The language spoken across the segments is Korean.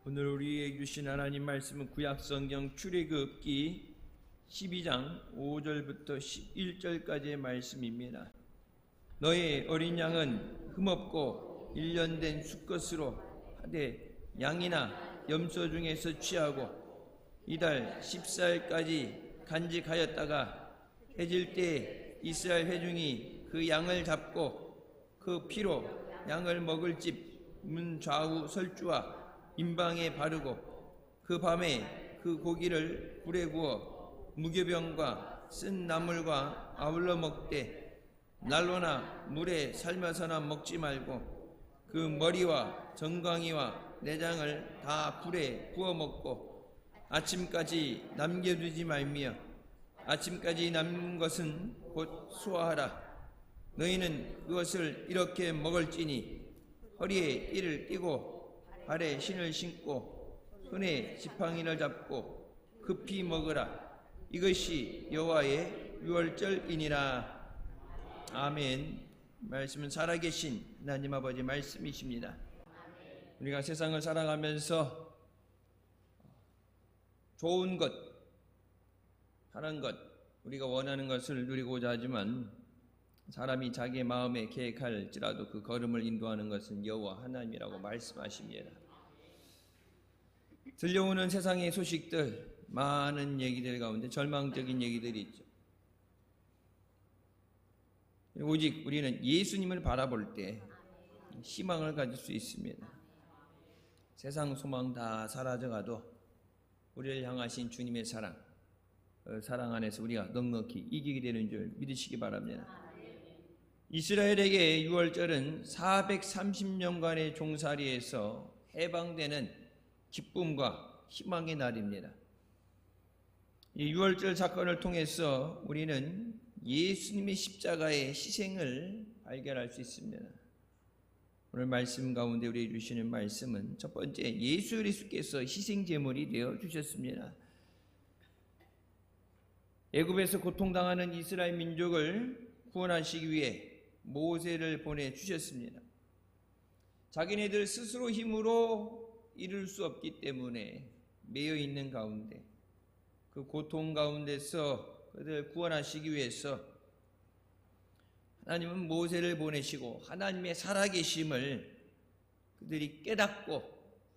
오늘 우리에게 주신 하나님 말씀은 구약성경 출애굽기 12장 5절부터 11절까지의 말씀입니다. 너의 어린 양은 흠없고 1년 된 수컷으로 하되 양이나 염소 중에서 취하고 이달 14일까지 간직하였다가 해질 때 이스라엘 회중이 그 양을 잡고 그 피로 양을 먹을 집 문 좌우 설주와 임방에 바르고 그 밤에 그 고기를 불에 구워 무교병과 쓴 나물과 아울러 먹되 난로나 물에 삶아서나 먹지 말고 그 머리와 정강이와 내장을 다 불에 구워 먹고 아침까지 남겨두지 말며 아침까지 남은 것은 곧 수화하라. 너희는 그것을 이렇게 먹을지니 허리에 띠를 띠고 발에 신을 신고 손에 지팡이를 잡고 급히 먹으라. 이것이 여호와의 유월절이니라. 아멘. 말씀은 살아계신 하나님 아버지 말씀이십니다. 우리가 세상을 살아가면서 좋은 것, 하는 것, 우리가 원하는 것을 누리고자 하지만 사람이 자기의 마음에 계획할지라도 그 걸음을 인도하는 것은 여호와 하나님이라고 말씀하십니다. 들려오는 세상의 소식들, 많은 얘기들 가운데 절망적인 얘기들이 있죠. 오직 우리는 예수님을 바라볼 때 희망을 가질 수 있습니다. 세상 소망 다 사라져가도 우리를 향하신 주님의 사랑, 그 사랑 안에서 우리가 넉넉히 이기게 되는 줄 믿으시기 바랍니다. 이스라엘에게 유월절은 430년간의 종살이에서 해방되는 기쁨과 희망의 날입니다. 이 유월절 사건을 통해서 우리는 예수님의 십자가의 희생을 발견할 수 있습니다. 오늘 말씀 가운데 우리에게 주시는 말씀은 첫 번째, 예수 그리스도께서 희생 제물이 되어 주셨습니다. 애굽에서 고통당하는 이스라엘 민족을 구원하시기 위해 모세를 보내주셨습니다. 자기네들 스스로 힘으로 이룰 수 없기 때문에 매여 있는 가운데 그 고통 가운데서 그들을 구원하시기 위해서 하나님은 모세를 보내시고 하나님의 살아계심을 그들이 깨닫고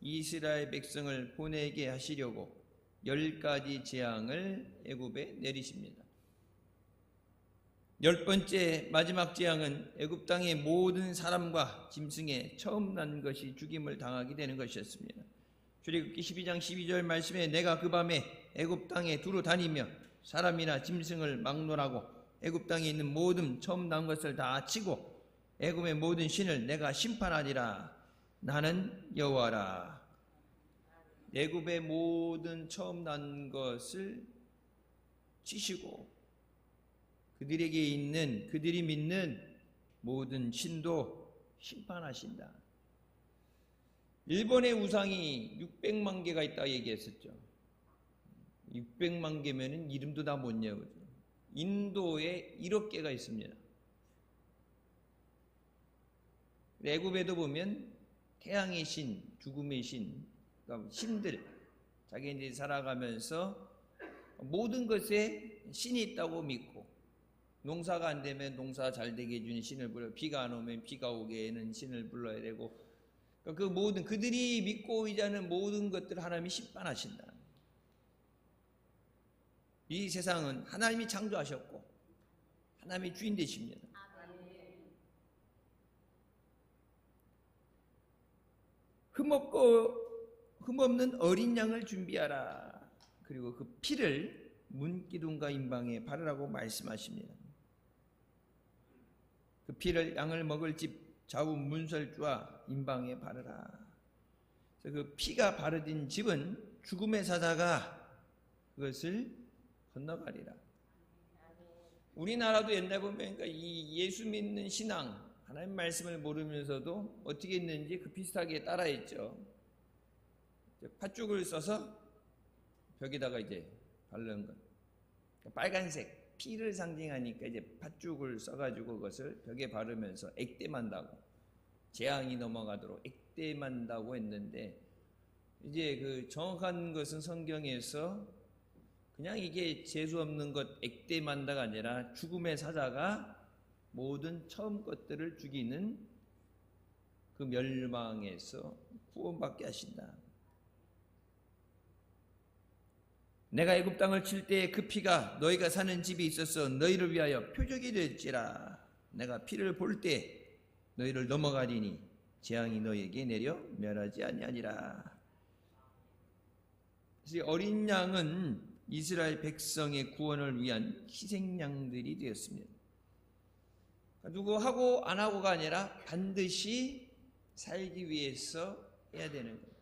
이스라엘 백성을 보내게 하시려고 10가지 재앙을 애굽에 내리십니다. 10번째 마지막 재앙은 애굽 땅의 모든 사람과 짐승에 처음 난 것이 죽임을 당하게 되는 것이었습니다. 출애굽기 12장 12절 말씀에 내가 그 밤에 애굽 땅에 두루 다니며 사람이나 짐승을 막론하고 애굽 땅에 있는 모든 처음 난 것을 다 치고 애굽의 모든 신을 내가 심판하리라. 나는 여호와라. 애굽의 모든 처음 난 것을 치시고 그들에게 있는, 그들이 믿는 모든 신도 심판하신다. 일본의 우상이 600만 개가 있다고 얘기했었죠. 600만 개면은 이름도 다 못 외우죠. 인도에 1억 개가 있습니다. 애굽에도 보면 태양의 신, 죽음의 신, 그러니까 신들, 자기네들이 살아가면서 모든 것에 신이 있다고 믿고 농사가 안 되면 농사 잘 되게 해주는 신을 불러요. 비가 안 오면 비가 오게 하는 신을 불러야 되고 그 모든 그들이 믿고 의지하는 모든 것들을 하나님이 심판하신다. 이 세상은 하나님이 창조하셨고 하나님이 주인 되십니다. 흠없는 어린 양을 준비하라. 그리고 그 피를 문기둥과 임방에 바르라고 말씀하십니다. 그 피를 양을 먹을 집 좌우 문설주와 임방에 바르라. 그래서 그 피가 바르진 집은 죽음의 사자가 그것을 건너가리라. 우리나라도 옛날 보면 이 예수 믿는 신앙, 하나님 말씀을 모르면서도 어떻게 했는지 그 비슷하게 따라했죠. 팥죽을 써서 벽에다가 이제 바르는 것. 빨간색 피를 상징하니까 이제 팥죽을 써가지고 그것을 벽에 바르면서 액땜한다고, 재앙이 넘어가도록 액땜한다고 했는데 이제 그 정확한 것은 성경에서 그냥 이게 재수 없는 것 액대만다가 아니라 죽음의 사자가 모든 처음 것들을 죽이는 그 멸망에서 구원받게 하신다. 내가 애굽 땅을 칠 때에 그 피가 너희가 사는 집이 있어서 너희를 위하여 표적이 될지라. 내가 피를 볼 때 너희를 넘어가리니 재앙이 너희에게 내려 멸하지 아니하니라. 그래서 어린 양은 이스라엘 백성의 구원을 위한 희생양들이 되었습니다. 누구 하고 안 하고가 아니라 반드시 살기 위해서 해야 되는 거예요.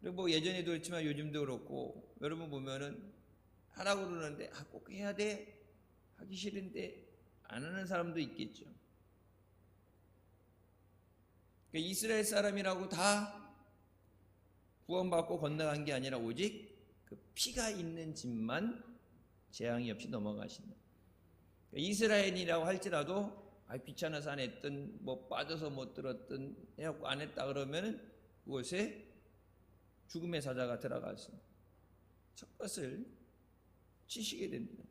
그리고 뭐 예전에도 그렇지만 요즘도 그렇고 여러분 보면은 하라고 그러는데 꼭 해야 돼? 하기 싫은데 안 하는 사람도 있겠죠. 그러니까 이스라엘 사람이라고 다 구원받고 건너간 게 아니라 오직 그 피가 있는 집만 재앙이 없이 넘어가신다. 그러니까 이스라엘이라고 할지라도 귀찮아서 안 했든 뭐 빠져서 못 들었든 해갖고 안 했다 그러면은 그곳에 죽음의 사자가 들어가서 첫 것을 치시게 됩니다.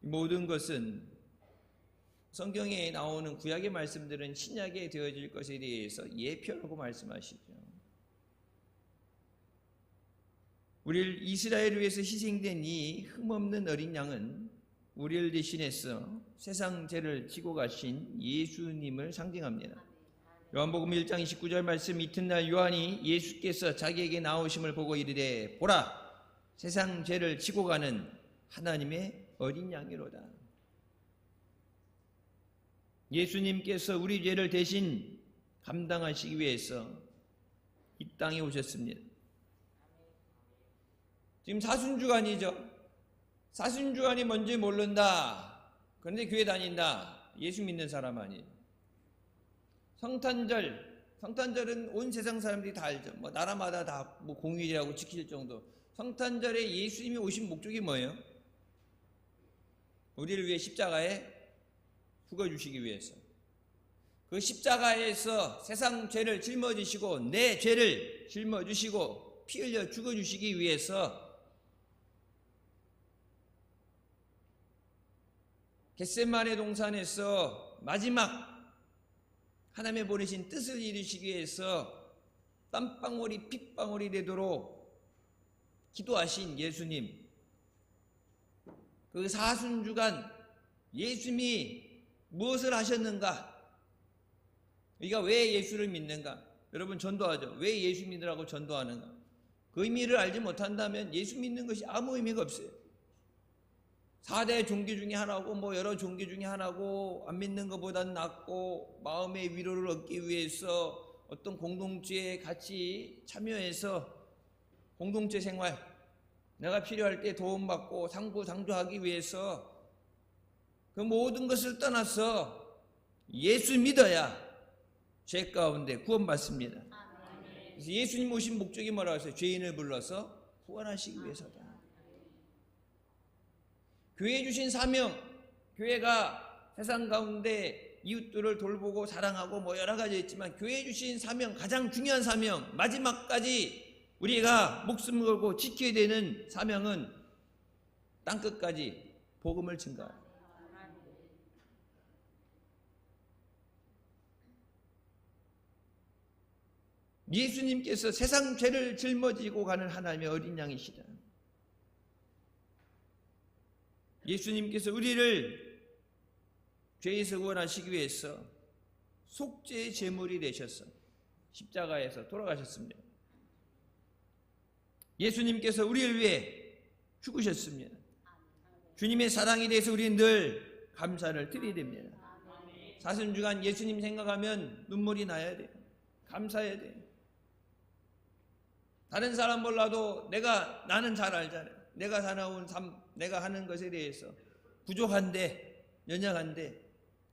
모든 것은 성경에 나오는 구약의 말씀들은 신약에 되어질 것에 대해서 예표라고 말씀하시죠. 우리를 이스라엘을 위해서 희생된 이 흠없는 어린 양은 우리를 대신해서 세상 죄를 지고 가신 예수님을 상징합니다. 요한복음 1장 29절 말씀, 이튿날 요한이 예수께서 자기에게 나오심을 보고 이르되 보라 세상 죄를 지고 가는 하나님의 어린 양이로다. 예수님께서 우리 죄를 대신 감당하시기 위해서 이 땅에 오셨습니다. 지금 사순주간이죠. 사순주간이 뭔지 모른다. 그런데 교회 다닌다. 예수 믿는 사람 아니에요. 성탄절은 온 세상 사람들이 다 알죠. 뭐 나라마다 다 뭐 공휴일이라고 지킬 정도. 성탄절에 예수님이 오신 목적이 뭐예요? 우리를 위해 십자가에 죽어주시기 위해서. 그 십자가에서 세상 죄를 짊어지시고 내 죄를 짊어주시고 피 흘려 죽어주시기 위해서 겟세마네 동산에서 마지막 하나님의 보내신 뜻을 이루시기 위해서 땀방울이 핏방울이 되도록 기도하신 예수님. 그 사순주간 예수님이 무엇을 하셨는가? 우리가 왜 예수를 믿는가? 여러분 전도하죠. 왜 예수 믿으라고 전도하는가? 그 의미를 알지 못한다면 예수 믿는 것이 아무 의미가 없어요. 4대 종교 중에 하나고 뭐 여러 종교 중에 하나고 안 믿는 것보다는 낫고 마음의 위로를 얻기 위해서 어떤 공동체에 같이 참여해서 공동체 생활, 내가 필요할 때 도움받고 상부상조하기 위해서 그 모든 것을 떠나서 예수 믿어야 죄 가운데 구원받습니다. 그래서 예수님 오신 목적이 뭐라고 했어요? 죄인을 불러서 구원하시기 위해서다. 교회에 주신 사명, 교회가 세상 가운데 이웃들을 돌보고 사랑하고 뭐 여러 가지 있지만 교회에 주신 사명, 가장 중요한 사명, 마지막까지 우리가 목숨 걸고 지켜야 되는 사명은 땅끝까지 복음을 증가하라. 예수님께서 세상 죄를 짊어지고 가는 하나님의 어린 양이시다. 예수님께서 우리를 죄에서 구원하시기 위해서 속죄의 제물이 되셔서 십자가에서 돌아가셨습니다. 예수님께서 우리를 위해 죽으셨습니다. 주님의 사랑에 대해서 우리는 늘 감사를 드려야 됩니다. 사순주간 예수님 생각하면 눈물이 나야 돼요. 감사해야 돼요. 다른 사람 몰라도 나는 잘 알잖아요. 내가 살아온 삶, 내가 하는 것에 대해서 부족한데, 연약한데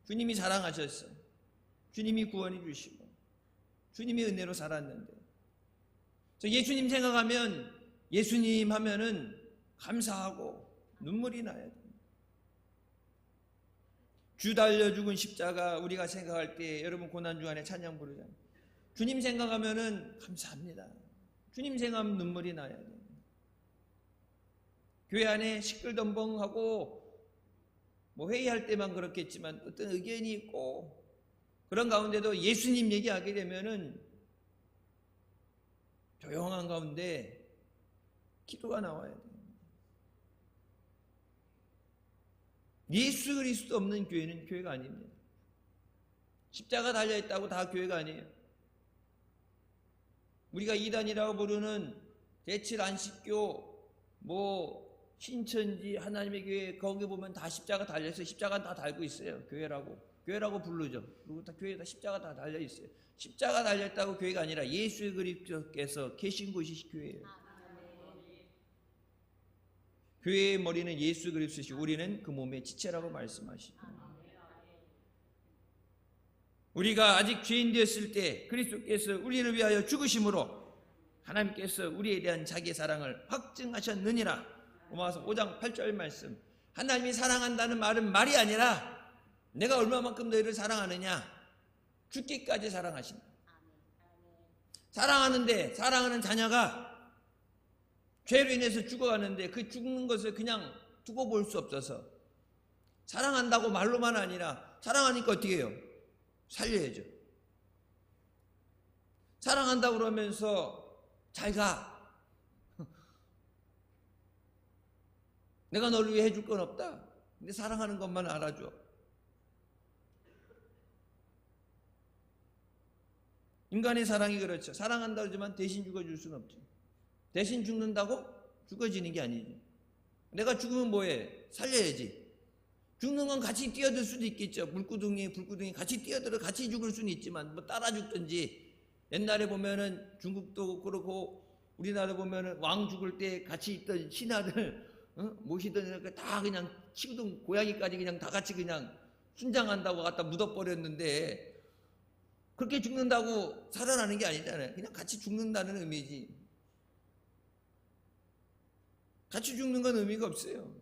주님이 사랑하셨어요. 주님이 구원해 주시고 주님의 은혜로 살았는데 예수님 생각하면 예수님 하면은 감사하고 눈물이 나야 돼요. 주 달려 죽은 십자가 우리가 생각할 때 여러분 고난주간에 찬양 부르잖아요. 주님 생각하면은 감사합니다. 주님 생각하면 눈물이 나야 돼요. 교회 안에 시끌덤벙하고 뭐 회의할 때만 그렇겠지만 어떤 의견이 있고 그런 가운데도 예수님 얘기하게 되면은 조용한 가운데 기도가 나와야 돼요. 예수 그리스도 없는 교회는 교회가 아닙니다. 십자가 달려있다고 다 교회가 아니에요. 우리가 이단이라고 부르는 대칠 안식교, 신천지, 하나님의 교회, 거기 보면 다 십자가 달려있어요. 십자가 다 달고 있어요. 교회라고 부르죠. 그리고 다 교회 다 십자가 다 달려있어요. 십자가 달려있다고 교회가 아니라 예수 그리스도께서 계신 곳이 교회예요. 교회의 머리는 예수 그리스도시고 우리는 그 몸의 지체라고 말씀하시죠. 우리가 아직 죄인 되었을 때 그리스도께서 우리를 위하여 죽으심으로 하나님께서 우리에 대한 자기의 사랑을 확증하셨느니라. 로마서 5장 8절 말씀. 하나님이 사랑한다는 말은 말이 아니라 내가 얼마만큼 너희를 사랑하느냐, 죽기까지 사랑하신다. 사랑하는데 사랑하는 자녀가 죄로 인해서 죽어가는데 그 죽는 것을 그냥 두고 볼 수 없어서 사랑한다고 말로만 아니라 사랑하니까 어떻게 해요? 살려야죠. 사랑한다고 그러면서 잘 가. 내가 너를 위해 해줄 건 없다. 근데 사랑하는 것만 알아줘. 인간의 사랑이 그렇죠. 사랑한다고 하지만 대신 죽어줄 수는 없죠. 대신 죽는다고 죽어지는 게 아니지. 내가 죽으면 뭐해? 살려야지. 죽는 건 같이 뛰어들 수도 있겠죠. 불구덩이 같이 뛰어들어 같이 죽을 수는 있지만 따라 죽든지. 옛날에 보면은 중국도 그렇고 우리나라 보면은 왕 죽을 때 같이 있던 신하들 모시던 다 그냥 치고든 고양이까지 그냥 다 같이 그냥 순장한다고 갖다 묻어버렸는데 그렇게 죽는다고 살아나는 게 아니잖아요. 그냥 같이 죽는다는 의미지. 같이 죽는 건 의미가 없어요.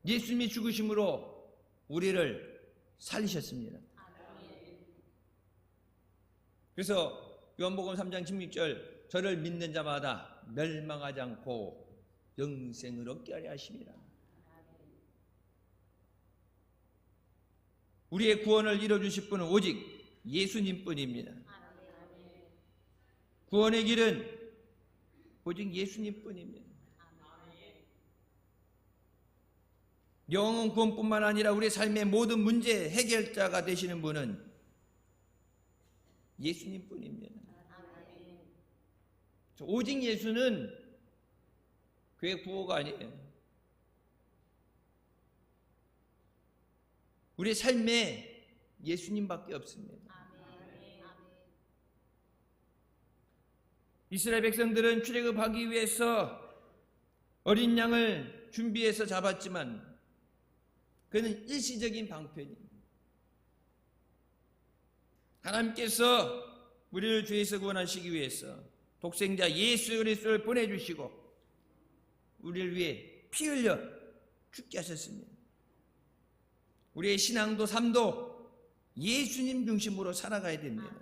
예수님이 죽으심으로 우리를 살리셨습니다. 그래서 요한복음 3장 16절 저를 믿는 자마다 멸망하지 않고 영생을 얻게 하려 하심이라. 우리의 구원을 이뤄주실 분은 오직 예수님뿐입니다. 구원의 길은 오직 예수님뿐입니다. 영혼 구원뿐만 아니라 우리 삶의 모든 문제 해결자가 되시는 분은 예수님뿐입니다. 오직 예수는 그의 구호가 아니에요. 우리 삶에 예수님밖에 없습니다. 이스라엘 백성들은 출애굽하기 위해서 어린 양을 준비해서 잡았지만 그는 일시적인 방편입니다. 하나님께서 우리를 죄에서 구원하시기 위해서 독생자 예수 그리스도를 보내주시고 우리를 위해 피 흘려 죽게 하셨습니다. 우리의 신앙도 삶도 예수님 중심으로 살아가야 됩니다.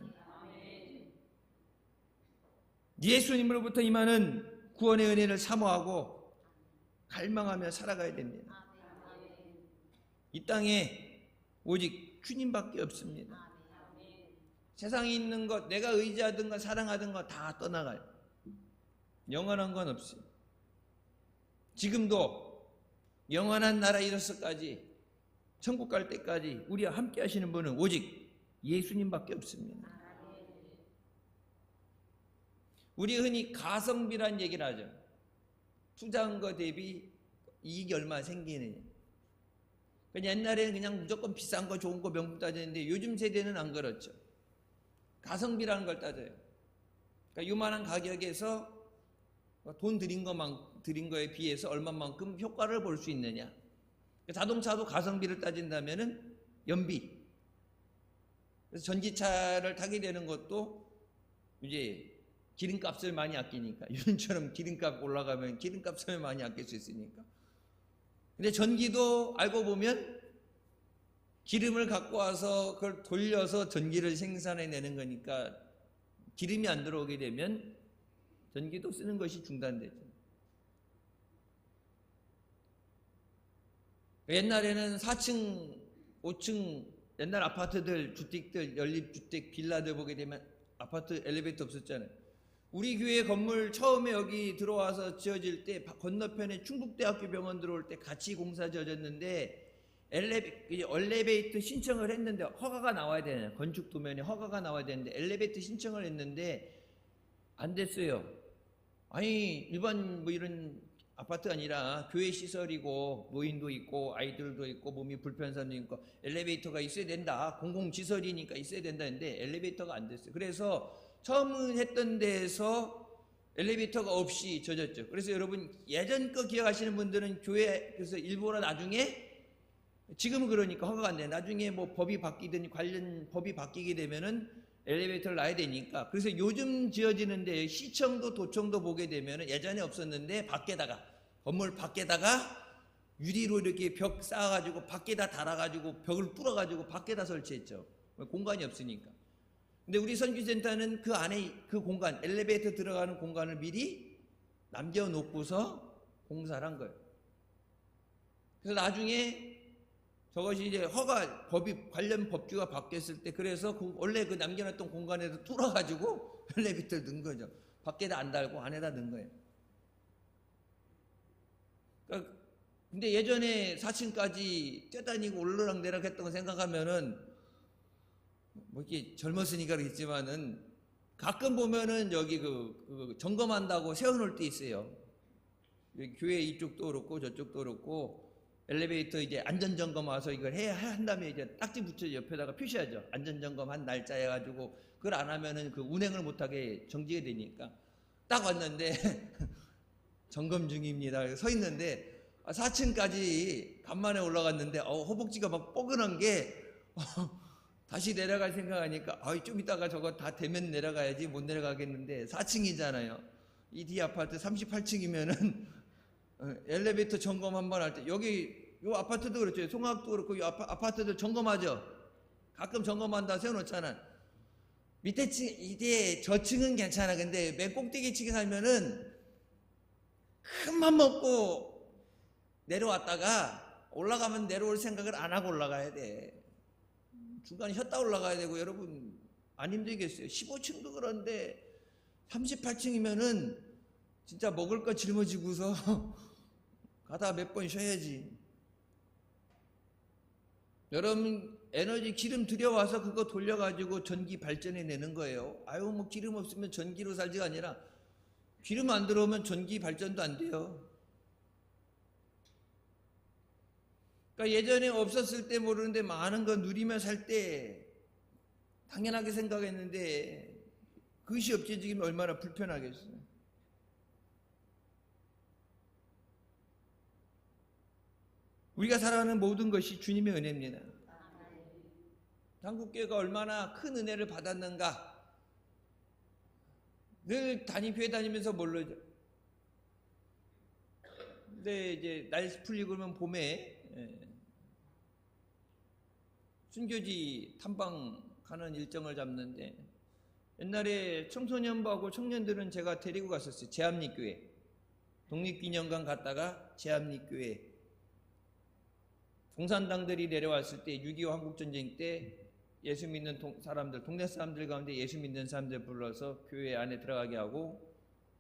예수님으로부터 임하는 구원의 은혜를 사모하고 갈망하며 살아가야 됩니다. 이 땅에 오직 주님밖에 없습니다. 세상에 있는 것, 내가 의지하던 것, 사랑하던 것 다 떠나가요. 영원한 건 없어요. 지금도 영원한 나라에 이르러서까지 천국 갈 때까지 우리와 함께 하시는 분은 오직 예수님밖에 없습니다. 우리 흔히 가성비란 얘기를 하죠. 투자한 거 대비 이익이 얼마 생기느냐. 옛날에는 그냥 무조건 비싼 거 좋은 거 명품 따졌는데 요즘 세대는 안 그렇죠. 가성비라는 걸 따져요. 그러니까 요만한 가격에서 돈 들인 거에 비해서 얼마만큼 효과를 볼 수 있느냐. 자동차도 가성비를 따진다면은 연비. 그래서 전기차를 타게 되는 것도 이제 기름값을 많이 아끼니까. 요즘처럼 기름값 올라가면 기름값을 많이 아낄 수 있으니까. 근데 전기도 알고 보면 기름을 갖고 와서 그걸 돌려서 전기를 생산해내는 거니까 기름이 안 들어오게 되면 전기도 쓰는 것이 중단되죠. 옛날에는 4층, 5층 옛날 아파트들, 주택들, 연립주택, 빌라들 보게 되면 아파트 엘리베이터 없었잖아요. 우리 교회 건물 처음에 여기 들어와서 지어질 때 건너편에 충북대학교 병원 들어올 때 같이 공사 지어졌는데 엘리베이터 신청을 했는데 허가가 나와야 되잖아요. 건축 도면에 허가가 나와야 되는데 엘리베이터 신청을 했는데 안 됐어요. 아니 일반 뭐 이런 아파트가 아니라 교회 시설이고 노인도 있고 아이들도 있고 몸이 불편한 사람도 있고 엘리베이터가 있어야 된다. 공공시설이니까 있어야 된다는데 엘리베이터가 안 됐어요. 그래서 처음 했던 데에서 엘리베이터가 없이 젖었죠. 그래서 여러분 예전 거 기억하시는 분들은 교회 그래서 일부러 나중에 지금은 그러니까 허가가 안 돼. 나중에 뭐 법이 바뀌든 관련 법이 바뀌게 되면은 엘리베이터를 놔야 되니까. 그래서 요즘 지어지는데 시청도 도청도 보게 되면은 예전에 없었는데 밖에다가 건물 밖에다가 유리로 이렇게 벽 쌓아가지고 밖에다 달아가지고 벽을 뚫어가지고 밖에다 설치했죠. 공간이 없으니까. 근데 우리 선교센터는 그 안에 그 공간 엘리베이터 들어가는 공간을 미리 남겨놓고서 공사를 한 거예요. 그래서 나중에 저것이 이제 허가 법이 관련 법규가 바뀌었을 때 그래서 원래 그 남겨놨던 공간에도 뚫어가지고 엘리베이터를 넣은 거죠. 밖에다 안 달고 안에다 넣은 거예요. 그러니까 근데 예전에 4층까지 뛰어다니고 올르락내락 했던 거 생각하면은 뭐 이렇게 젊었으니까 그렇겠지만은 가끔 보면은 여기 그 점검한다고 세워놓을 때 있어요. 교회 이쪽도 그렇고 저쪽도 그렇고 엘리베이터 이제 안전점검 와서 이걸 해야 한 다음에 이제 딱지 붙여 옆에다가 표시하죠. 안전점검 한 날짜 해가지고 그걸 안 하면은 그 운행을 못하게 정지가 되니까 딱 왔는데 점검 중입니다. 서 있는데 4층까지 간만에 올라갔는데 허벅지가 막 뻐근한 게 다시 내려갈 생각하니까 좀 이따가 저거 다 되면 내려가야지 못 내려가겠는데 4층이잖아요. 이 뒤 아파트 38층이면은 엘리베이터 점검 한번 할 때 여기 요 아파트도 그렇죠. 송악도 그렇고 요 아파트들 점검하죠. 가끔 점검한다 세워놓잖아. 밑에 층 이제 저층은 괜찮아. 근데 맨 꼭대기 층에 살면은 큰맘 먹고 내려왔다가 올라가면 내려올 생각을 안 하고 올라가야 돼. 중간에 쉬었다 올라가야 되고 여러분 안 힘들겠어요. 15층도 그런데 38층이면은 진짜 먹을 거 짊어지고서 가다 몇 번 쉬어야지. 여러분 에너지 기름 들여와서 그거 돌려가지고 전기 발전해 내는 거예요. 뭐 기름 없으면 전기로 살지가 아니라 기름 안 들어오면 전기 발전도 안 돼요. 그러니까 예전에 없었을 때 모르는데 많은 거 누리며 살 때 당연하게 생각했는데 그것이 없어지면 얼마나 불편하겠어요. 우리가 살아가는 모든 것이 주님의 은혜입니다. 한국교회가 얼마나 큰 은혜를 받았는가 늘 교회 다니면서 모르죠. 근데 이제 날씨 풀리고 그러면 봄에 순교지 탐방 가는 일정을 잡는데 옛날에 청소년부하고 청년들은 제가 데리고 갔었어요. 제합리교회 독립기념관 갔다가 제합리교회 공산당들이 내려왔을 때 6.25 한국전쟁 때 예수 믿는 사람들, 동네 사람들 가운데 예수 믿는 사람들 불러서 교회 안에 들어가게 하고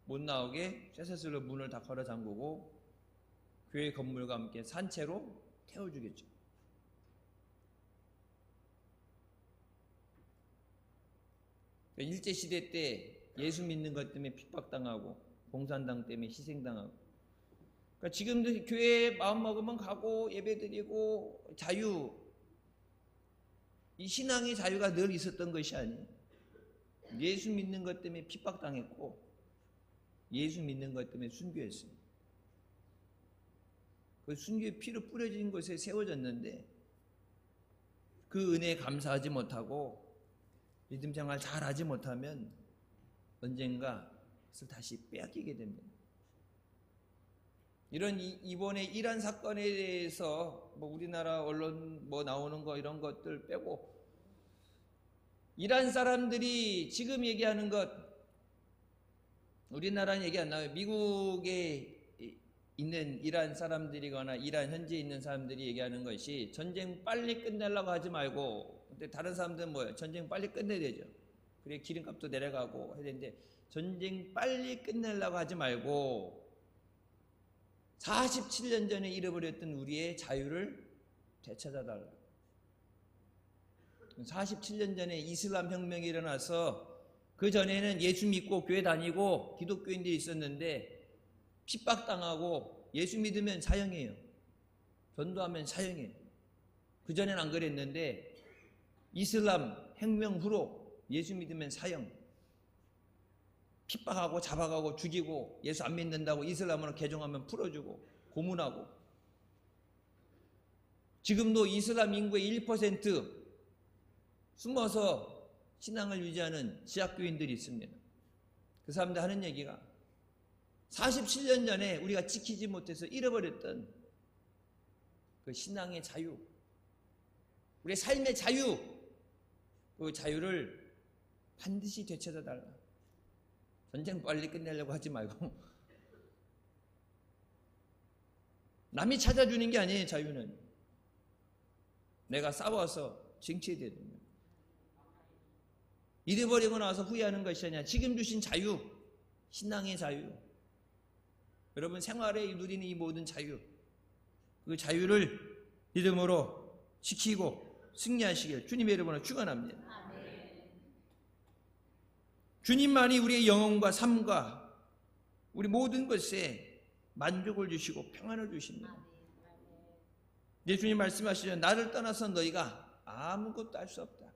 못 나오게 쇠사슬로 문을 다 걸어 잠그고 교회 건물과 함께 산채로 태워주겠죠. 일제시대 때 예수 믿는 것 때문에 핍박당하고 공산당 때문에 희생당하고 그러니까 지금도 교회에 마음 먹으면 가고 예배드리고 자유 이 신앙의 자유가 늘 있었던 것이 아니에요. 예수 믿는 것 때문에 핍박당했고 예수 믿는 것 때문에 순교했어요. 그 순교의 피로 뿌려진 곳에 세워졌는데 그 은혜에 감사하지 못하고 믿음 생활 잘하지 못하면 언젠가 그것을 다시 빼앗기게 됩니다. 이런 이번에 이란 사건에 대해서 뭐 우리나라 언론 뭐 나오는 거 이런 것들 빼고 이란 사람들이 지금 얘기하는 것, 우리나라는 얘기 안 나와요. 미국에 있는 이란 사람들이거나 이란 현지에 있는 사람들이 얘기하는 것이 전쟁 빨리 끝내려고 하지 말고, 근데 다른 사람들은 뭐예요? 전쟁 빨리 끝내야 되죠. 그래 기름값도 내려가고 해야 되는데 전쟁 빨리 끝내려고 하지 말고 47년 전에 잃어버렸던 우리의 자유를 되찾아달라. 47년 전에 이슬람 혁명이 일어나서 그 전에는 예수 믿고 교회 다니고 기독교인들이 있었는데 핍박당하고 예수 믿으면 사형이에요. 전도하면 사형이에요. 그 전에는 안 그랬는데 이슬람 혁명 후로 예수 믿으면 사형. 핍박하고 잡아가고 죽이고 예수 안 믿는다고 이슬람으로 개종하면 풀어주고 고문하고. 지금도 이슬람 인구의 1% 숨어서 신앙을 유지하는 지하교인들이 있습니다. 그 사람들 하는 얘기가 47년 전에 우리가 지키지 못해서 잃어버렸던 그 신앙의 자유, 우리의 삶의 자유, 그 자유를 반드시 되찾아달라. 전쟁 빨리 끝내려고 하지 말고 남이 찾아주는 게 아니에요. 자유는 내가 싸워서 쟁취해야 됩니다. 잃어버리고 나서 후회하는 것이 아니라 지금 주신 자유, 신앙의 자유, 여러분 생활에 누리는 이 모든 자유, 그 자유를 믿음으로 지키고 승리하시길 주님의 이름으로 축원합니다. 주님만이 우리의 영혼과 삶과 우리 모든 것에 만족을 주시고 평안을 주십니다. 예수님 말씀하시죠. 나를 떠나서 너희가 아무것도 할 수 없다.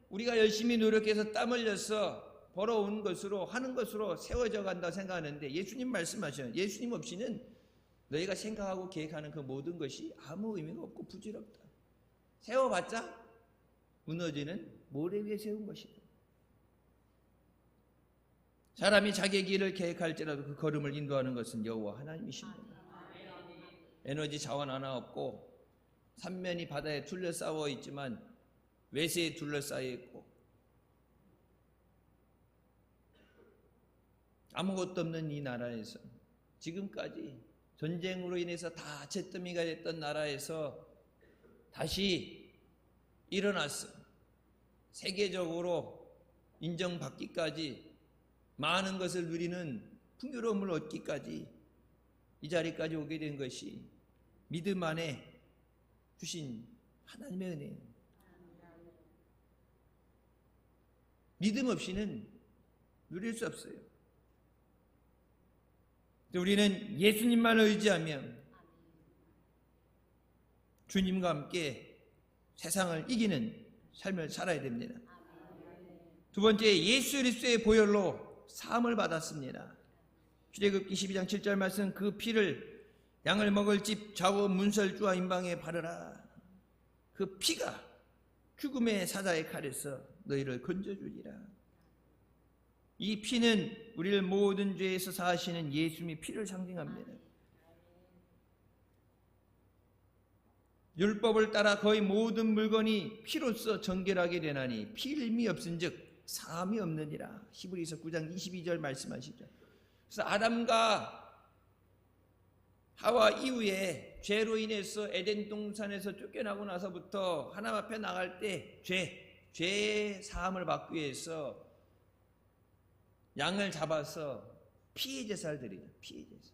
우리가 열심히 노력해서 땀 흘려서 벌어온 것으로 하는 것으로 세워져 간다 생각하는데 예수님 말씀하셔요. 예수님 없이는 너희가 생각하고 계획하는 그 모든 것이 아무 의미가 없고 부질없다. 세워봤자 무너지는 모래 위에 세운 것이다. 사람이 자기의 길을 계획할지라도 그 걸음을 인도하는 것은 여호와 하나님이십니다. 에너지 자원 하나 없고 삼면이 바다에 둘러싸여 있지만 외세에 둘러싸여 있고 아무것도 없는 이 나라에서 지금까지 전쟁으로 인해서 다 잿더미가 됐던 나라에서 다시 일어났어. 세계적으로 인정받기까지 많은 것을 누리는 풍요로움을 얻기까지 이 자리까지 오게 된 것이 믿음 안에 주신 하나님의 은혜예요. 믿음 없이는 누릴 수 없어요. 우리는 예수님만 의지하면 주님과 함께 세상을 이기는 삶을 살아야 됩니다. 두 번째, 예수 그리스도의 보혈로 사함을 받았습니다. 출애굽기 12장 7절 말씀, 그 피를 양을 먹을 집 좌우 문설주와 임방에 바르라. 그 피가 죽음의 사자의 칼에서 너희를 건져주리라. 이 피는 우리를 모든 죄에서 사하시는 예수님의 피를 상징합니다. 율법을 따라 거의 모든 물건이 피로써 정결하게 되나니 피임이 없은즉 사함이 없느니라. 히브리서 9장 22절 말씀하시죠. 그래서 아담과 하와 이후에 죄로 인해서 에덴 동산에서 쫓겨나고 나서부터 하나님 앞에 나갈 때 죄의 사함을 받기 위해서 양을 잡아서 피의 제사를 드리죠. 피의 제사.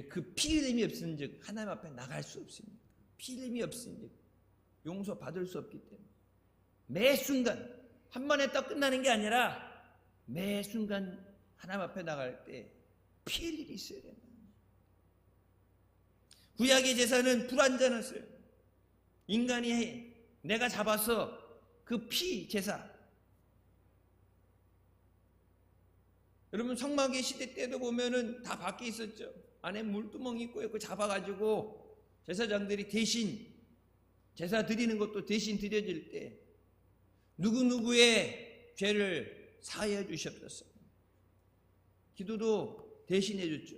그 피 흘림이 없은즉 하나님 앞에 나갈 수 없습니다. 피 흘림이 없은즉 용서 받을 수 없기 때문에 매 순간 한 번에 딱 끝나는 게 아니라 매 순간 하나님 앞에 나갈 때 피 흘림이 있어야 됩니다. 구약의 제사는 불완전했어요. 인간이 해. 내가 잡아서 그 피 제사. 여러분 성막의 시대 때도 보면은 다 밖에 있었죠. 안에 물두멍이 있고 그 잡아가지고 제사장들이 대신 제사 드리는 것도 대신 드려질 때 누구누구의 죄를 사하여 주시옵소서. 기도도 대신해 줬죠.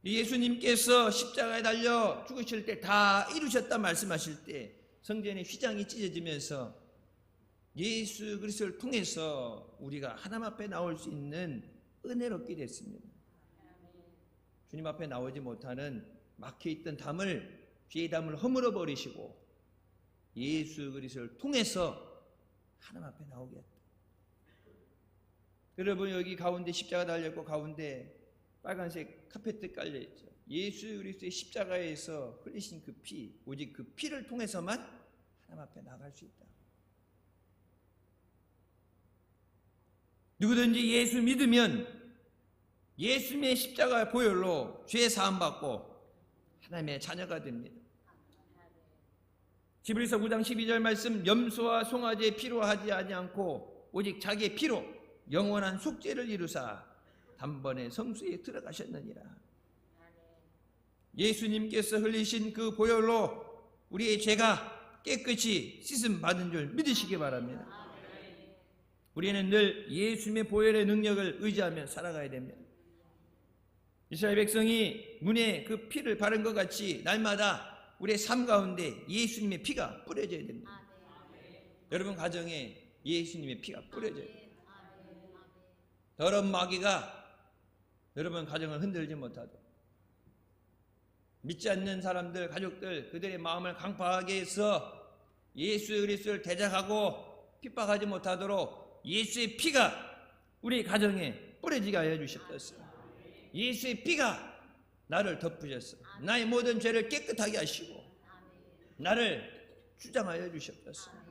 예수님께서 십자가에 달려 죽으실 때 다 이루셨다 말씀하실 때 성전의 휘장이 찢어지면서 예수 그리스도를 통해서 우리가 하나님 앞에 나올 수 있는 은혜를 얻게 됐습니다. 주님 앞에 나오지 못하는 막혀있던 담을, 죄의 담을 허물어 버리시고 예수 그리스도를 통해서 하나님 앞에 나오게 했다. 여러분, 여기 가운데 십자가 달렸고 가운데 빨간색 카페트 깔려있죠. 예수 그리스도의 십자가에서 흘리신 그 피, 오직 그 피를 통해서만 하나님 앞에 나갈 수 있다. 누구든지 예수 믿으면 예수님의 십자가 보혈로 죄 사함 받고 하나님의 자녀가 됩니다. 히브리서 9장 12절 말씀, 염소와 송아지의 피로 하지 않고 오직 자기의 피로 영원한 속죄를 이루사 단번에 성수에 들어가셨느니라. 예수님께서 흘리신 그 보혈로 우리의 죄가 깨끗이 씻음 받은 줄 믿으시기 바랍니다. 우리는 늘 예수님의 보혈의 능력을 의지하며 살아가야 됩니다. 이스라엘 백성이 문에 그 피를 바른 것 같이 날마다 우리의 삶 가운데 예수님의 피가 뿌려져야 됩니다. 여러분 가정에 예수님의 피가 뿌려져야 됩니다. 더러운 마귀가 여러분 가정을 흔들지 못하도록, 믿지 않는 사람들, 가족들, 그들의 마음을 강팍하게 해서 예수 그리스도를 대적하고 핍박하지 못하도록 예수의 피가 우리 가정에 뿌려지게 하여 주셨습니다. 예수의 피가 나를 덮으셨어. 나의 모든 죄를 깨끗하게 하시고 나를 주장하여 주셨습니다.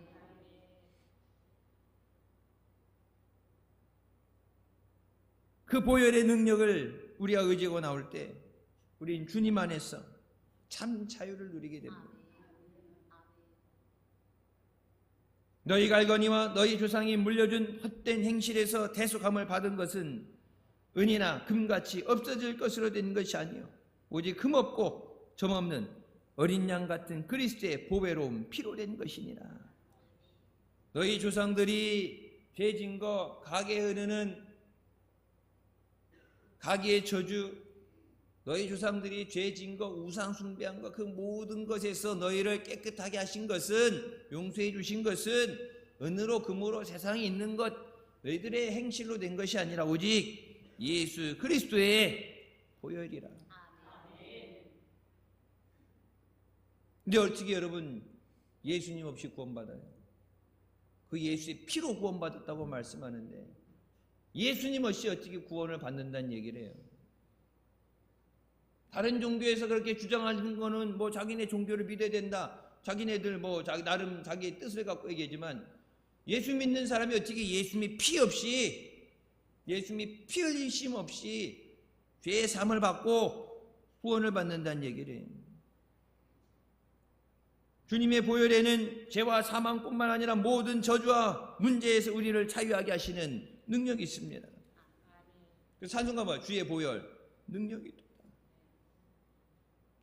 그 보혈의 능력을 우리가 의지하고 나올 때 우리는 주님 안에서 참 자유를 누리게 됩니다. 너희가 알거니와 너희 조상이 물려준 헛된 행실에서 대속함을 받은 것은 은이나 금같이 없어질 것으로 된 것이 아니요 오직 흠없고 점없는 어린 양 같은 그리스도의 보배로운 피로 된 것이니라. 너희 조상들이 죄진 거, 가계에 흐르는 가계의 저주, 너희 조상들이 죄진 거, 우상 숭배한 거, 그 모든 것에서 너희를 깨끗하게 하신 것은, 용서해 주신 것은 은으로 금으로 세상에 있는 것, 너희들의 행실로 된 것이 아니라 오직 예수 그리스도의 보혈이라. 근데 어떻게 여러분 예수님 없이 구원받아요? 그 예수의 피로 구원받았다고 말씀하는데 예수님 없이 어떻게 구원을 받는다는 얘기를 해요? 다른 종교에서 그렇게 주장하는 거는 뭐 자기네 종교를 믿어야 된다, 자기네들 뭐 나름 자기의 뜻을 갖고 얘기하지만 예수 믿는 사람이 어떻게 예수님의 피 없이, 예수님의 피 흘리심 없이 죄의 사함을 받고 구원을 받는다는 얘기를 해요. 주님의 보혈에는 죄와 사망뿐만 아니라 모든 저주와 문제에서 우리를 자유하게 하시는 능력이 있습니다. 그래서 찬송가 봐, 주의 보혈 능력이 있다.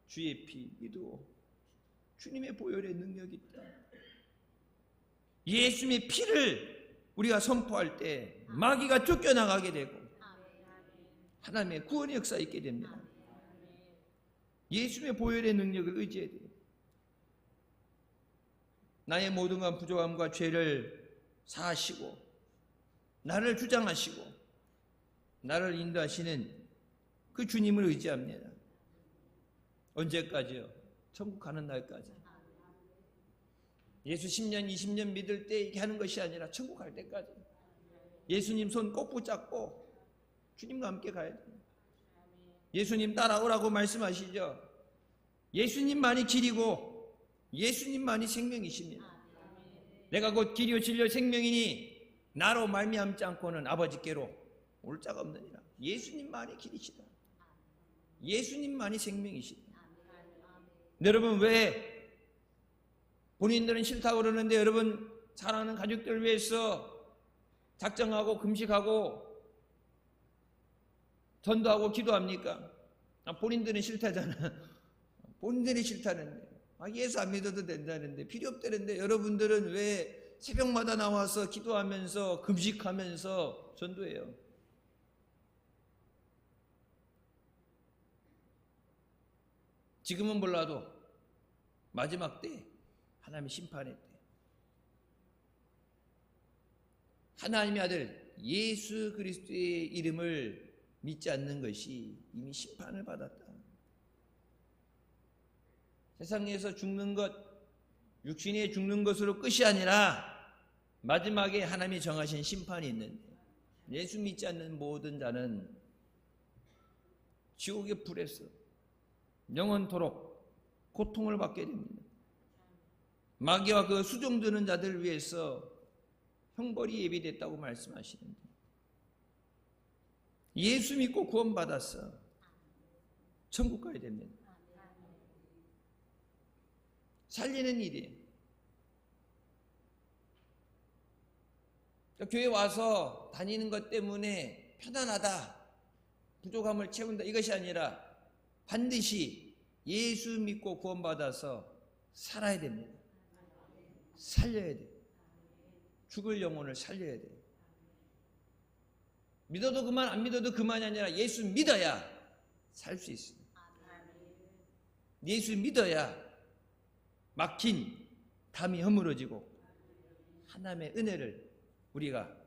주의 피 믿어. 주님의 보혈의 능력이 있다. 예수님의 피를 우리가 선포할 때 마귀가 쫓겨나가게 되고 하나님의 구원의 역사가 있게 됩니다. 예수님의 보혈의 능력을 의지해야 돼요. 나의 모든 부족함과 죄를 사하시고 나를 주장하시고 나를 인도하시는 그 주님을 의지합니다. 언제까지요? 천국 가는 날까지. 예수 10년, 20년 믿을 때 이렇게 하는 것이 아니라 천국 갈 때까지. 예수님 손 꼭 붙잡고 주님과 함께 가야 돼요. 예수님 따라오라고 말씀하시죠. 예수님만이 길이고 예수님만이 생명이십니다. 내가 곧 길이요 진리요 생명이니 나로 말미암지 않고는 아버지께로 올 자가 없느니라. 예수님만이 길이시다. 예수님만이 생명이시다. 여러분 왜 본인들은 싫다고 그러는데 여러분 사랑하는 가족들 위해서 작정하고 금식하고 전도하고 기도합니까? 본인들은 싫다잖아. 본인들이 싫다는데 예수 안 믿어도 된다는데 필요 없다는데 여러분들은 왜 새벽마다 나와서 기도하면서 금식하면서 전도해요? 지금은 몰라도 마지막 때 하나님의 심판의 때 하나님의 아들 예수 그리스도의 이름을 믿지 않는 것이 이미 심판을 받았다. 세상에서 죽는 것, 육신에 죽는 것으로 끝이 아니라 마지막에 하나님이 정하신 심판이 있는데 예수 믿지 않는 모든 자는 지옥의 불에서 영원토록 고통을 받게 됩니다. 마귀와 그 수종드는 자들을 위해서 형벌이 예비됐다고 말씀하시는데 예수 믿고 구원받았어. 천국 가야 됩니다. 살리는 일이에요. 그러니까 교회 와서 다니는 것 때문에 편안하다, 부족함을 채운다 이것이 아니라 반드시 예수 믿고 구원받아서 살아야 됩니다. 살려야 돼요. 죽을 영혼을 살려야 돼요. 믿어도 그만 안 믿어도 그만이 아니라 예수 믿어야 살 수 있습니다. 예수 믿어야 막힌 담이 허물어지고 하나님의 은혜를 우리가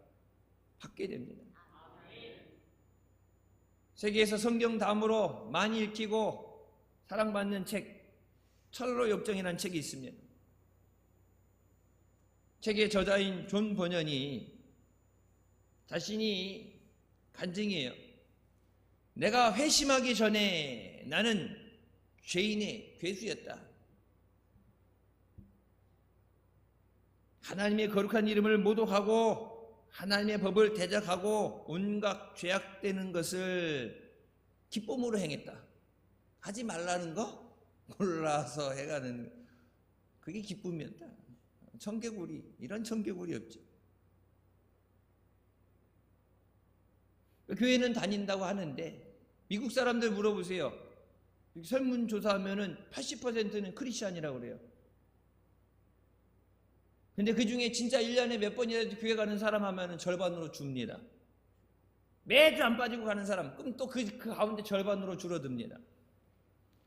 받게 됩니다. 세계에서 성경 다음으로 많이 읽히고 사랑받는 책 철로 역정이라는 책이 있습니다. 책의 저자인 존 버년이 자신이 간증이에요. 내가 회심하기 전에 나는 죄인의 괴수였다. 하나님의 거룩한 이름을 모독하고 하나님의 법을 대적하고 온갖 죄악되는 것을 기쁨으로 행했다. 하지 말라는 거 몰라서 해가는 그게 기쁨이었다. 청개구리, 이런 청개구리 없죠. 교회는 다닌다고 하는데 미국 사람들 물어보세요. 설문조사하면은 80%는 크리스찬이라고 그래요. 근데 그 중에 진짜 1년에 몇 번이라도 교회 가는 사람 하면은 절반으로 줍니다. 매주 안 빠지고 가는 사람, 그럼 또 그 가운데 절반으로 줄어듭니다.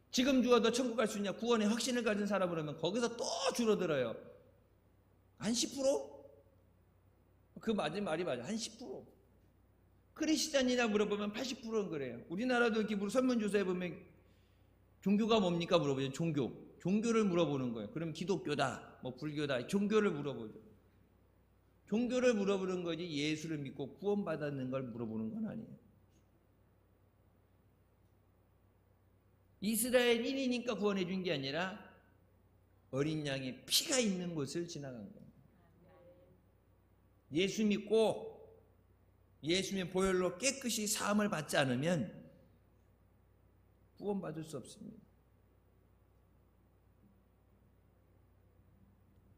지금 죽어도 천국 갈 수 있냐? 구원의 확신을 가진 사람을 하면 거기서 또 줄어들어요. 한 10%? 그 말이 맞아. 한 10%. 크리스찬이냐 물어보면 80%는 그래요. 우리나라도 이렇게 설문조사해 보면 종교가 뭡니까 물어보죠. 종교를 물어보는 거예요. 그럼 기독교다, 뭐 불교다, 종교를 물어보죠. 종교를 물어보는 거지 예수를 믿고 구원받았는 걸 물어보는 건 아니에요. 이스라엘인이니까 구원해 준 게 아니라 어린 양의 피가 있는 곳을 지나간 거예요. 예수 믿고 예수님의 보혈로 깨끗이 사함을 받지 않으면 구원받을 수 없습니다.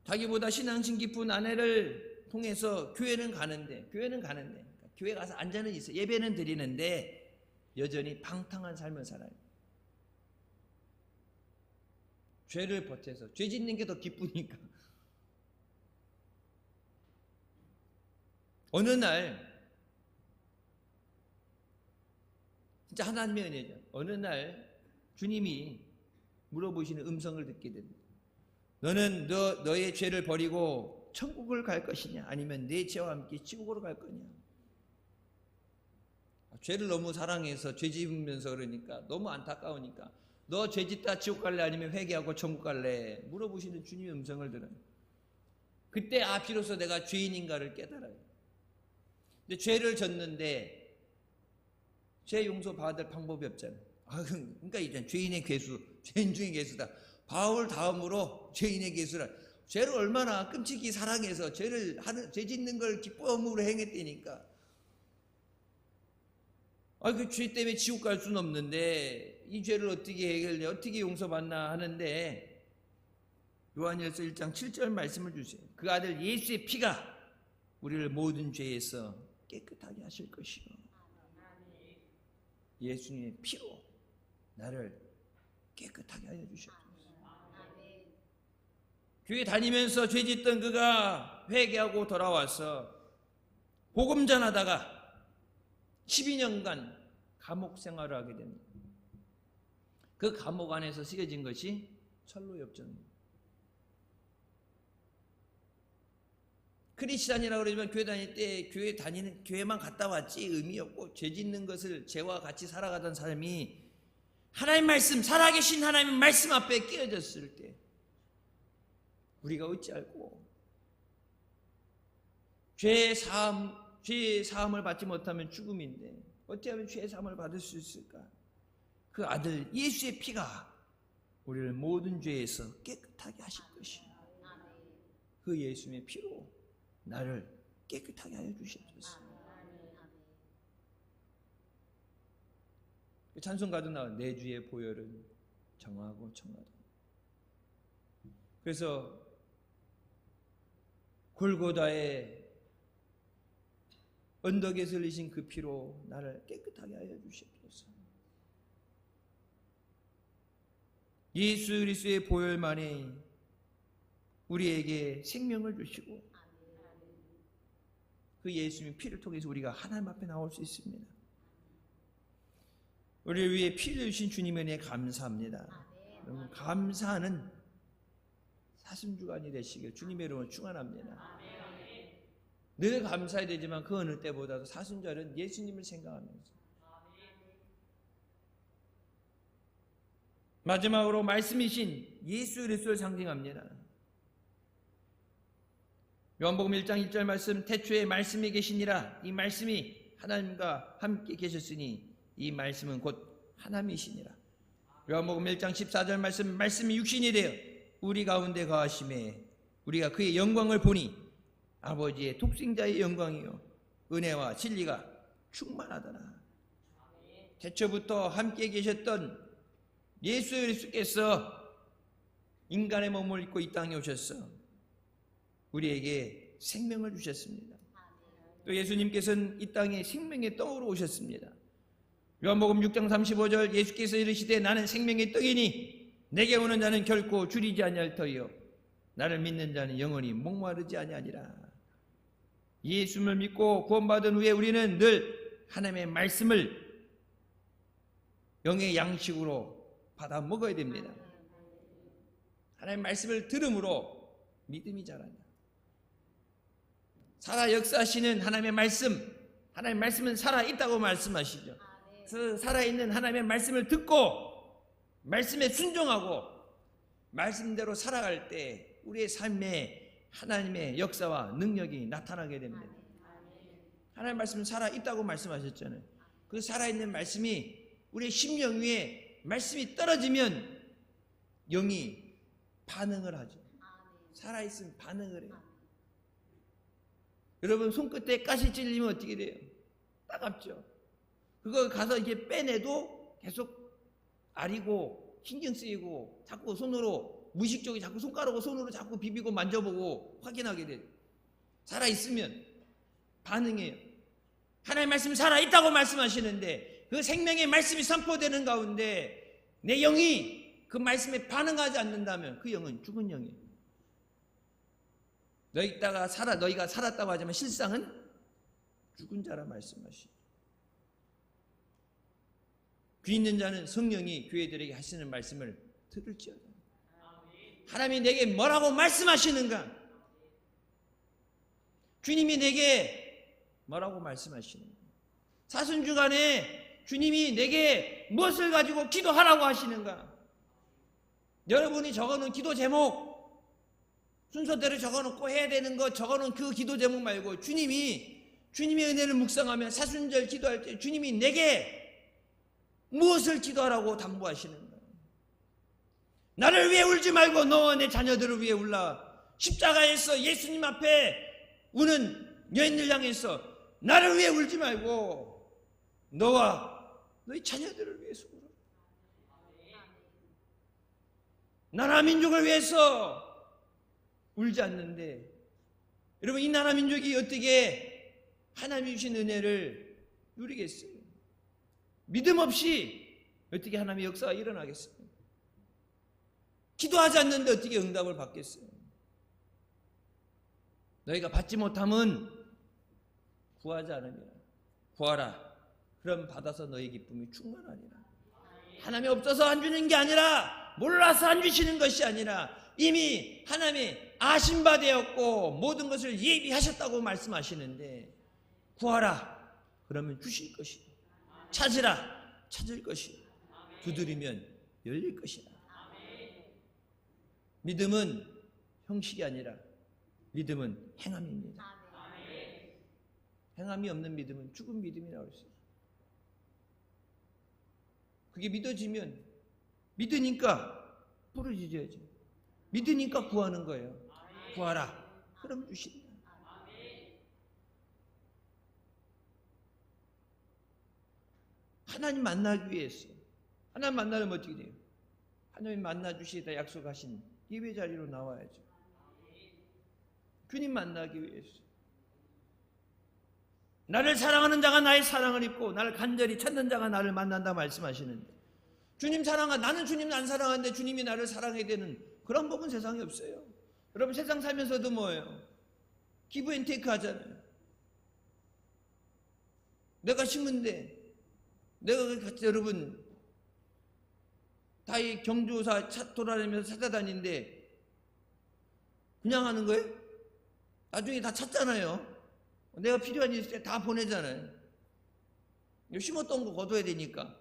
자기보다 신앙심 깊은 아내를 통해서 교회는 가는데 교회 가서 앉아는 있어, 예배는 드리는데 여전히 방탕한 삶을 살아요. 죄를 버텨서 죄 짓는 게 더 기쁘니까. 어느 날 진짜 하나님의 은혜죠. 어느 날 주님이 물어보시는 음성을 듣게 됩니다. 너는 너의 죄를 버리고 천국을 갈 것이냐 아니면 내 죄와 함께 지옥으로 갈 거냐. 죄를 너무 사랑해서 죄 지으면서 그러니까 너무 안타까우니까 너 죄 짓다 지옥 갈래 아니면 회개하고 천국 갈래 물어보시는 주님의 음성을 들어요. 그때 비로소 내가 죄인인가를 깨달아요. 근데 죄를 졌는데 죄 용서 받을 방법이 없잖아요. 그러니까 이제 죄인의 괴수, 죄인 중의 괴수다. 바울 다음으로 죄인의 괴수라. 죄를 얼마나 끔찍히 사랑해서 죄 짓는 걸 기쁨으로 행했다니까. 그 죄 때문에 지옥 갈 수는 없는데 이 죄를 어떻게 해결해, 어떻게 용서받나 하는데 요한일서 1장 7절 말씀을 주세요. 그 아들 예수의 피가 우리를 모든 죄에서 깨끗하게 하실 것이요. 예수님의 피로 나를 깨끗하게 하여 주셨습니다. 교회 다니면서 죄 짓던 그가 회개하고 돌아와서 복음 전하다가 12년간 감옥 생활을 하게 됩니다. 그 감옥 안에서 새겨진 것이 철로역정입니다. 크리스찬이라고 그러지만 교회 다닐 때 교회만 갔다 왔지 의미 없고 죄 짓는 것을 죄와 같이 살아가던 사람이 하나님 말씀, 살아계신 하나님의 말씀 앞에 끼어졌을 때 우리가 어찌 알고 죄의 사함을 받지 못하면 죽음인데 어떻게 하면 죄의 사함을 받을 수 있을까? 그 아들 예수의 피가 우리를 모든 죄에서 깨끗하게 하실 것이요. 그 예수의 피로 나를 깨끗하게 하여 주시옵소서. 찬송가도 나와 내 주의 보혈은 정하고 청하다. 그래서 골고다의 언덕에서 흘리신 그 피로 나를 깨끗하게 하여 주시옵소서. 예수 그리스도의 보혈만이 우리에게 생명을 주시고 그 예수님의 피를 통해서 우리가 하나님 앞에 나올 수 있습니다. 우리를 위해 피를 주신 주님의 은혜에 감사합니다. 여러분 감사하는 사순주간이 되시길 주님의 이름으로 축원합니다. 늘 감사해야 되지만 그 어느 때보다도 사순절은 예수님을 생각하면서 마지막으로 말씀이신 예수 그리스도를 상징합니다. 요한복음 1장 1절 말씀 태초에 말씀이 계시니라. 이 말씀이 하나님과 함께 계셨으니 이 말씀은 곧 하나님이시니라. 요한복음 1장 14절 말씀이 육신이 되어 우리 가운데 거하심에 우리가 그의 영광을 보니 아버지의 독생자의 영광이요 은혜와 진리가 충만하더라. 태초부터 함께 계셨던 예수 그리스도께서 인간의 몸을 입고 이 땅에 오셨어 우리에게 생명을 주셨습니다. 또 예수님께서는 이 땅에 생명의 떡으로 오셨습니다. 요한복음 6장 35절 예수께서 이르시되 나는 생명의 떡이니 내게 오는 자는 결코 줄이지 아니할 터이요 나를 믿는 자는 영원히 목마르지 아니하리라. 예수를 믿고 구원받은 후에 우리는 늘 하나님의 말씀을 영의 양식으로 받아 먹어야 됩니다. 하나님의 말씀을 들음으로 믿음이 자란다. 살아 역사하시는 하나님의 말씀, 하나님의 말씀은 살아있다고 말씀하시죠. 그래서 살아있는 하나님의 말씀을 듣고 말씀에 순종하고 말씀대로 살아갈 때 우리의 삶에 하나님의 역사와 능력이 나타나게 됩니다. 하나님의 말씀은 살아있다고 말씀하셨잖아요. 그 살아있는 말씀이 우리의 심령 위에 말씀이 떨어지면 영이 반응을 하죠. 살아있으면 반응을 해요. 여러분 손끝에 가시 찔리면 어떻게 돼요? 따갑죠. 그거 가서 이제 빼내도 계속 아리고 신경 쓰이고 자꾸 손으로 무의식적으로 자꾸 손가락으로 손으로 자꾸 비비고 만져보고 확인하게 돼요. 살아있으면 반응해요. 하나님의 말씀이 살아있다고 말씀하시는데 그 생명의 말씀이 선포되는 가운데 내 영이 그 말씀에 반응하지 않는다면 그 영은 죽은 영이에요. 너희가 살았다고 하지만 실상은 죽은 자라 말씀하시죠. 귀 있는 자는 성령이 교회들에게 하시는 말씀을 들을지어다. 하나님이 내게 뭐라고 말씀하시는가? 주님이 내게 뭐라고 말씀하시는가? 사순주간에 주님이 내게 무엇을 가지고 기도하라고 하시는가? 여러분이 적어놓은 기도 제목 순서대로 적어놓고 해야 되는 거 적어놓은 그 기도 제목 말고 주님의 은혜를 묵상하면 사순절 기도할 때 주님이 내게 무엇을 기도하라고 당부하시는가? 나를 위해 울지 말고 너와 내 자녀들을 위해 울라. 십자가에서 예수님 앞에 우는 여인들 향해서 나를 위해 울지 말고 너와 너희 자녀들을 위해서 울어. 나라 민족을 위해서 울지 않는데 여러분 이 나라 민족이 어떻게 하나님이 주신 은혜를 누리겠어요? 믿음 없이 어떻게 하나님의 역사가 일어나겠어요? 기도하지 않는데 어떻게 응답을 받겠어요? 너희가 받지 못하면 구하지 않으니라. 구하라. 그럼 받아서 너희 기쁨이 충만하니라. 하나님이 없어서 안 주는 게 아니라, 몰라서 안 주시는 것이 아니라 이미 하나님이 아신 바 되었고 모든 것을 예비하셨다고 말씀하시는데, 구하라 그러면 주실 것이고, 찾으라 찾을 것이고, 두드리면 열릴 것이라. 믿음은 형식이 아니라 믿음은 행함입니다. 행함이 없는 믿음은 죽은 믿음이라고 했어요. 그게 믿어지면, 믿으니까 부르짖어야죠. 믿으니까 구하는 거예요. 구하라 그럼 주신다. 하나님 만나기 위해서, 하나님 만나려면 어떻게 돼요? 하나님 만나 주시다 약속하신 예배 자리로 나와야죠. 주님 만나기 위해서. 나를 사랑하는 자가 나의 사랑을 입고 나를 간절히 찾는 자가 나를 만난다 말씀하시는데, 주님 나는 주님을 안 사랑하는데 주님이 나를 사랑해야 되는 그런 법은 세상에 없어요. 여러분, 세상 살면서도 뭐예요? 기브 앤 테이크 하잖아요. 내가 심은데, 내가 같이, 여러분 다 이 경조사 돌아다니면서 찾아다니는데 그냥 하는 거예요? 나중에 다 찾잖아요. 내가 필요한 일 있을 때 다 보내잖아요. 심었던 거 거둬야 되니까.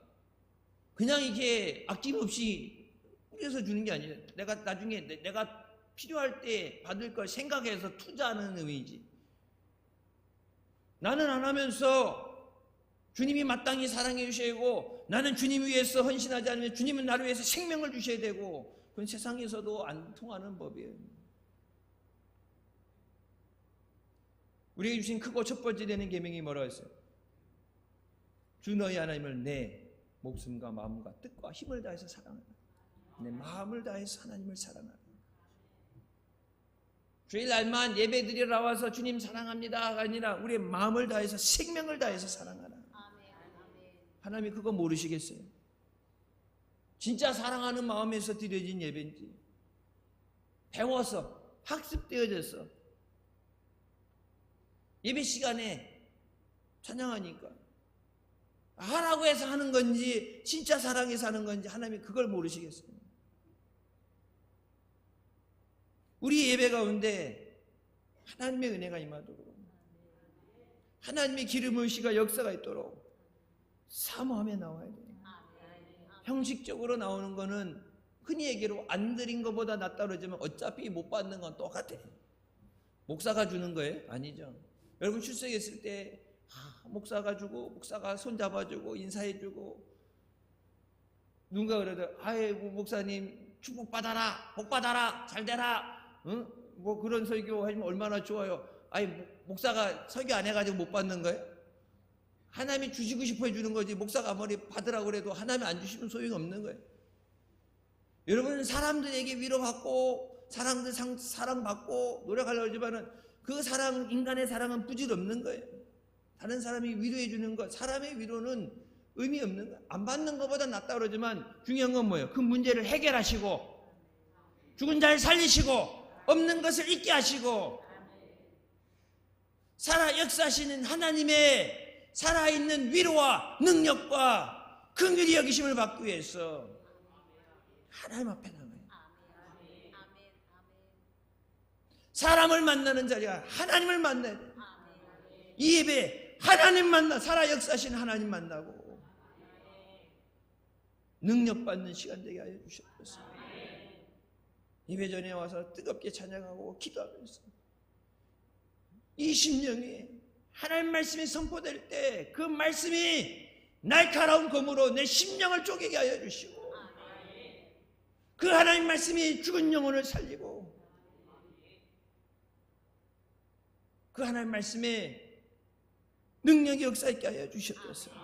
그냥 이게 아낌없이 뿌려서 주는 게 아니라, 내가 나중에 내가 필요할 때 받을 걸 생각해서 투자하는 의미이지. 나는 안 하면서 주님이 마땅히 사랑해 주셔야 되고, 나는 주님 위해서 헌신하지 않으면 주님은 나를 위해서 생명을 주셔야 되고, 그건 세상에서도 안 통하는 법이에요. 우리에게 주신 크고 첫 번째 되는 계명이 뭐라고 했어요? 주 너희 하나님을 내 목숨과 마음과 뜻과 힘을 다해서 사랑하라. 내 마음을 다해서 하나님을 사랑하라. 주일날만 예배드리러 나와서 주님 사랑합니다가 아니라 우리의 마음을 다해서, 생명을 다해서 사랑하라. 하나님이 그거 모르시겠어요? 진짜 사랑하는 마음에서 드려진 예배인지, 배워서 학습되어져서 예배 시간에 찬양하니까 하라고 해서 하는 건지 진짜 사랑해서 하는 건지 하나님이 그걸 모르시겠어요? 우리 예배 가운데 하나님의 은혜가 임하도록, 하나님의 기름 부으시가 역사가 있도록 사모하며 나와야 돼요. 형식적으로 나오는 거는 흔히 얘기로 안 드린 것보다 낫다 그러지만 어차피 못 받는 건 똑같아요. 목사가 주는 거예요? 아니죠. 여러분 출석했을 때 목사가 주고, 목사가 손 잡아주고 인사해주고, 누군가 그래도 아이고 목사님 축복받아라, 복받아라, 잘되라, 응? 뭐 그런 설교 하시면 얼마나 좋아요. 아니 목사가 설교 안 해가지고 못 받는 거예요? 하나님이 주시고 싶어 해주는 거지, 목사가 아무리 받으라고 그래도 하나님이 안 주시면 소용이 없는 거예요. 여러분, 사람들에게 위로받고 사람들 사랑받고 노력하려고 하지만은 그 사랑, 인간의 사랑은 부질없는 거예요. 다른 사람이 위로해 주는 것, 사람의 위로는 의미 없는 거예요. 안 받는 것보다 낫다 그러지만 중요한 건 뭐예요? 그 문제를 해결하시고, 죽은 자를 살리시고, 없는 것을 있게 하시고, 역사하시는 하나님의 살아있는 위로와 능력과 긍휼히 여기심을 받기 위해서 하나님 앞에 나가요. 사람을 만나는 자리가 하나님을 만나야 돼요. 이 예배 하나님 만나, 살아 역사하시는 하나님 만나고 능력받는 시간 되게 하여 주셨습니다. 예배 전에 와서 뜨겁게 찬양하고 기도하면서 이 심령이 하나님 말씀이 선포될 때 그 말씀이 날카로운 검으로 내 심령을 쪼개게 하여 주시고, 그 하나님 말씀이 죽은 영혼을 살리고, 그 하나님 말씀에 능력이 역사있게 하여 주셨어요.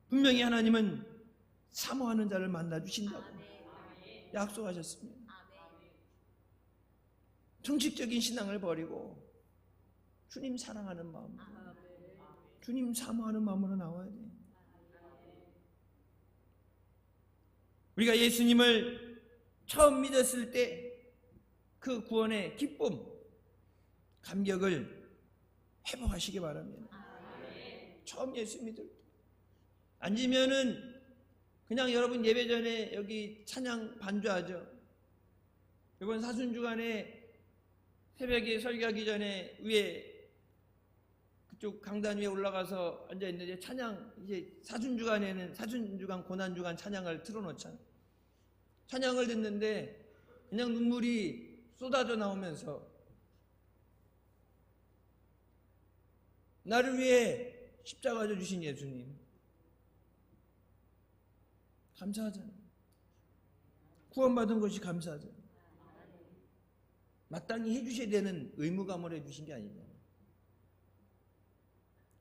분명히 하나님은 사모하는 자를 만나 주신다고 약속하셨습니다. 정식적인 신앙을 버리고 주님 사랑하는 마음, 주님 사모하는 마음으로 나와야 돼요. 우리가 예수님을 처음 믿었을 때 그 구원의 기쁨, 감격을 회복하시기 바랍니다. 처음 예수 믿을 때 앉으면은 그냥 여러분 예배 전에 여기 찬양 반주하죠. 이번 사순주간에 새벽에 설교하기 전에 위에 그쪽 강단 위에 올라가서 앉아 있는데 찬양, 이제 사순주간에는 사순주간 고난주간 찬양을 틀어놓잖아. 찬양을 듣는데 그냥 눈물이 쏟아져 나오면서 나를 위해 십자가 져 주신 예수님 감사하잖아요. 구원받은 것이 감사하잖아요. 마땅히 해주셔야 되는 의무감을 해주신 게 아니잖아요.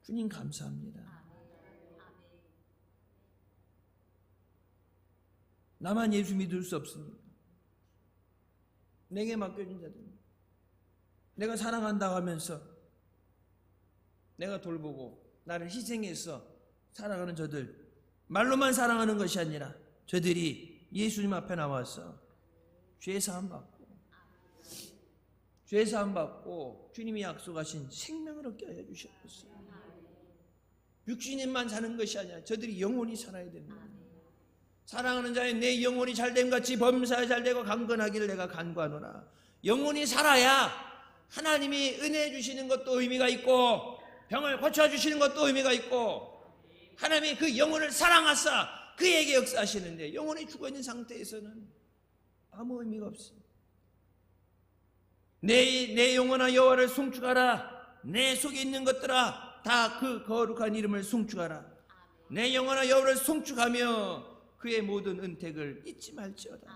주님 감사합니다. 나만 예수 믿을 수 없습니다. 내게 맡겨진 자들, 내가 사랑한다고 하면서 내가 돌보고 나를 희생해서 사랑하는 저들, 말로만 사랑하는 것이 아니라 저들이 예수님 앞에 나와서 죄사함 받고 주님이 약속하신 생명을 얻게 하여 주셨어요. 육신인만 사는 것이 아니라 저들이 영혼이 살아야 됩니다. 사랑하는 자의 내 영혼이 잘됨 같이 범사에 잘되고 강건하기를 내가 간구하노라. 영혼이 살아야 하나님이 은혜 주시는 것도 의미가 있고 병을 고쳐주시는 것도 의미가 있고 하나님이 그 영혼을 사랑하사 그에게 역사하시는데 영혼이 죽어있는 상태에서는 아무 의미가 없습니다. 내 영혼아 여호와를 송축하라. 내 속에 있는 것들아 다 그 거룩한 이름을 송축하라. 내 영혼아 여호와를 송축하며 그의 모든 은택을 잊지 말지어다.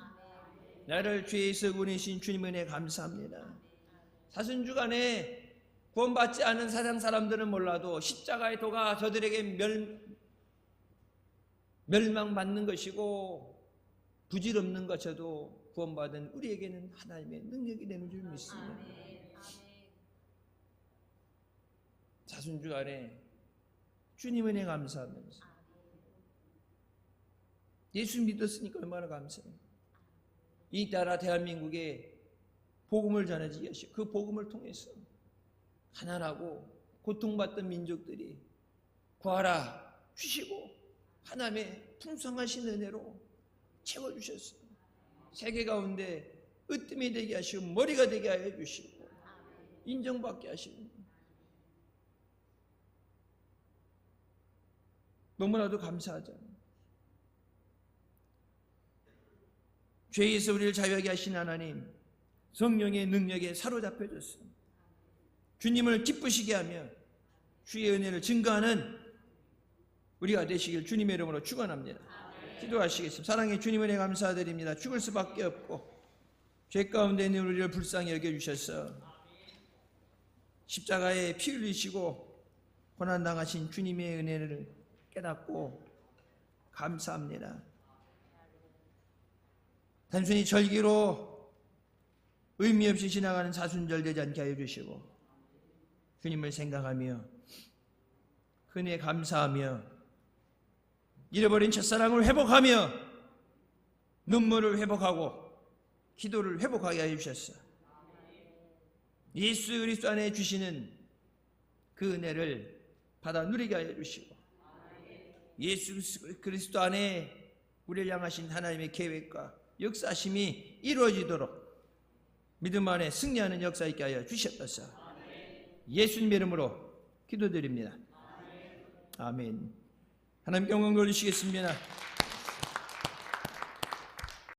나를 죄에서 구원하신 주님 은혜 감사합니다. 사순주간에 구원받지 않은 세상 사람들은 몰라도 십자가의 도가 저들에게 멸망받는 것이고 부질없는 것에도 구원받은 우리에게는 하나님의 능력이 되는 줄 믿습니다. 사순주간에 주님 은혜 감사하면서 예수 믿었으니까 얼마나 감사해요. 이 나라 대한민국에 복음을 전하지 하시고 그 복음을 통해서 가난하고 고통받던 민족들이 구하라 주시고 하나님의 풍성하신 은혜로 채워주셨어요. 세계 가운데 으뜸이 되게 하시고 머리가 되게 하여 주시고 인정받게 하시고 너무나도 감사하잖아요. 죄에서 우리를 자유하게 하신 하나님, 성령의 능력에 사로잡혀졌어요. 주님을 기쁘시게 하며 주의 은혜를 증거하는 우리가 되시길 주님의 이름으로 축원합니다. 기도하시겠습니다. 사랑의 주님 은혜 감사드립니다. 죽을 수밖에 없고 죄 가운데 있는 우리를 불쌍히 여겨주셔서 십자가에 피 흘리시고 고난당하신 주님의 은혜를 깨닫고 감사합니다. 단순히 절기로 의미 없이 지나가는 사순절 되지 않게 하여 주시고 주님을 생각하며 은혜에 감사하며 잃어버린 첫사랑을 회복하며 눈물을 회복하고 기도를 회복하게 하여 주셨어. 예수 그리스도 안에 주시는 그 은혜를 받아 누리게 하여 주시고 예수 그리스도 안에 우리를 향하신 하나님의 계획과 역사심이 이루어지도록 믿음 안에 승리하는 역사 있게 하여 주시옵소서. 예수님의 이름으로 기도드립니다. 아멘. 하나님께 영광 돌리시겠습니다.